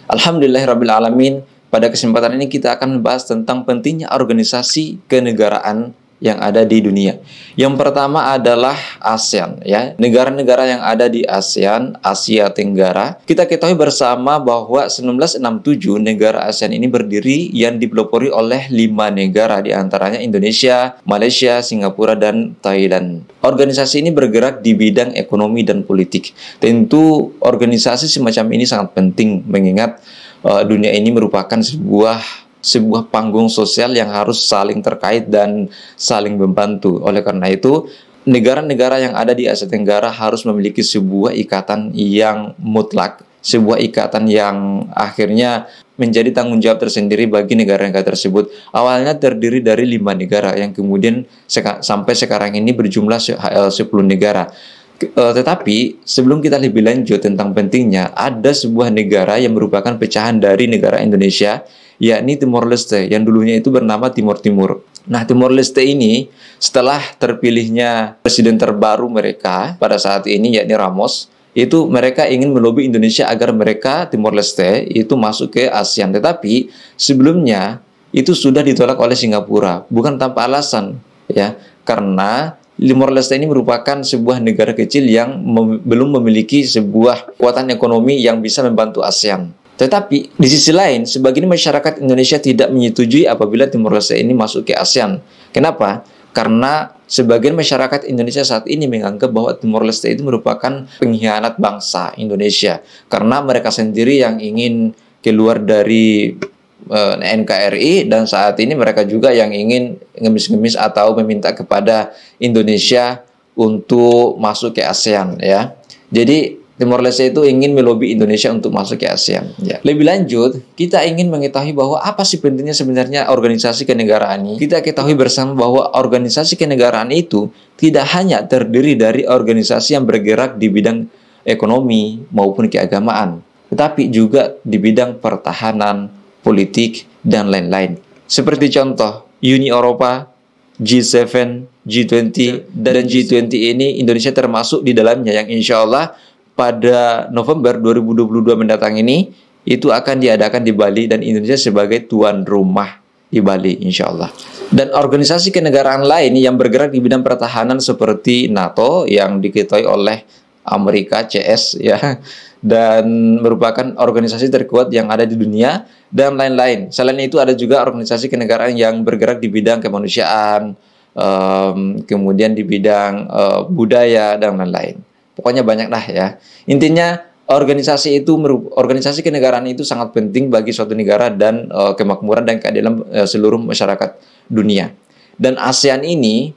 Alhamdulillahirrabbilalamin. Pada kesempatan ini kita akan membahas tentang pentingnya organisasi kenegaraan yang ada di dunia. Yang pertama adalah ASEAN, ya. Negara-negara yang ada di ASEAN, Asia Tenggara. Kita ketahui bersama bahwa 1967 negara ASEAN ini berdiri yang dipelopori oleh 5 negara, di antaranya Indonesia, Malaysia, Singapura, dan Thailand. Organisasi ini bergerak di bidang ekonomi dan politik. Tentu organisasi semacam ini sangat penting mengingat dunia ini merupakan sebuah panggung sosial yang harus saling terkait dan saling membantu. Oleh karena itu, negara-negara yang ada di Asia Tenggara harus memiliki sebuah ikatan yang mutlak, sebuah ikatan yang akhirnya menjadi tanggung jawab tersendiri bagi negara-negara tersebut. Awalnya terdiri dari 5 negara yang kemudian sampai sekarang ini berjumlah 10 negara. Tetapi sebelum kita lebih lanjut tentang pentingnya, ada sebuah negara yang merupakan pecahan dari negara Indonesia, yakni Timor Leste, yang dulunya itu bernama Timur Timur. Nah, Timor Leste ini setelah terpilihnya presiden terbaru mereka pada saat ini, yakni Ramos, itu mereka ingin melobi Indonesia agar mereka, Timor Leste, itu masuk ke ASEAN. Tetapi sebelumnya itu sudah ditolak oleh Singapura, bukan tanpa alasan, ya, karena Timor Leste ini merupakan sebuah negara kecil yang belum memiliki sebuah kekuatan ekonomi yang bisa membantu ASEAN. Tetapi di sisi lain, sebagian masyarakat Indonesia tidak menyetujui apabila Timor Leste ini masuk ke ASEAN. Kenapa? Karena sebagian masyarakat Indonesia saat ini menganggap bahwa Timor Leste itu merupakan pengkhianat bangsa Indonesia. Karena mereka sendiri yang ingin keluar dari NKRI, dan saat ini mereka juga yang ingin ngemis-ngemis atau meminta kepada Indonesia untuk masuk ke ASEAN, ya. Jadi Timor Leste itu ingin melobi Indonesia untuk masuk ke ASEAN, ya. Lebih lanjut, kita ingin mengetahui bahwa apa sih pentingnya sebenarnya organisasi kenegaraan ini. Kita ketahui bersama bahwa organisasi kenegaraan itu tidak hanya terdiri dari organisasi yang bergerak di bidang ekonomi maupun keagamaan, tetapi juga di bidang pertahanan, politik, dan lain-lain. Seperti contoh, Uni Eropa, G7, G20, dan G20 ini Indonesia termasuk di dalamnya, yang insya Allah pada November 2022 mendatang ini itu akan diadakan di Bali, dan Indonesia sebagai tuan rumah di Bali, insya Allah. Dan organisasi kenegaraan lain yang bergerak di bidang pertahanan seperti NATO yang diketuai oleh Amerika, CS, ya, dan merupakan organisasi terkuat yang ada di dunia, dan lain-lain. Selain itu ada juga organisasi kenegaraan yang bergerak di bidang kemanusiaan, kemudian di bidang budaya, dan lain-lain. Pokoknya banyak lah, ya. Intinya organisasi kenegaraan itu sangat penting bagi suatu negara dan kemakmuran dan keadilan seluruh masyarakat dunia. Dan ASEAN ini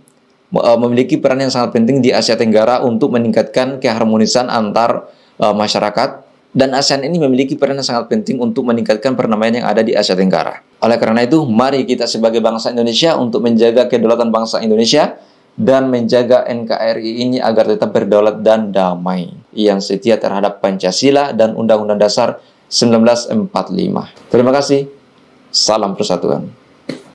memiliki peran yang sangat penting di Asia Tenggara untuk meningkatkan keharmonisan antar masyarakat, dan ASEAN ini memiliki peran yang sangat penting untuk meningkatkan perdamaian yang ada di Asia Tenggara. Oleh karena itu, mari kita sebagai bangsa Indonesia untuk menjaga kedaulatan bangsa Indonesia dan menjaga NKRI ini agar tetap berdaulat dan damai, yang setia terhadap Pancasila dan Undang-Undang Dasar 1945. Terima kasih. Salam persatuan.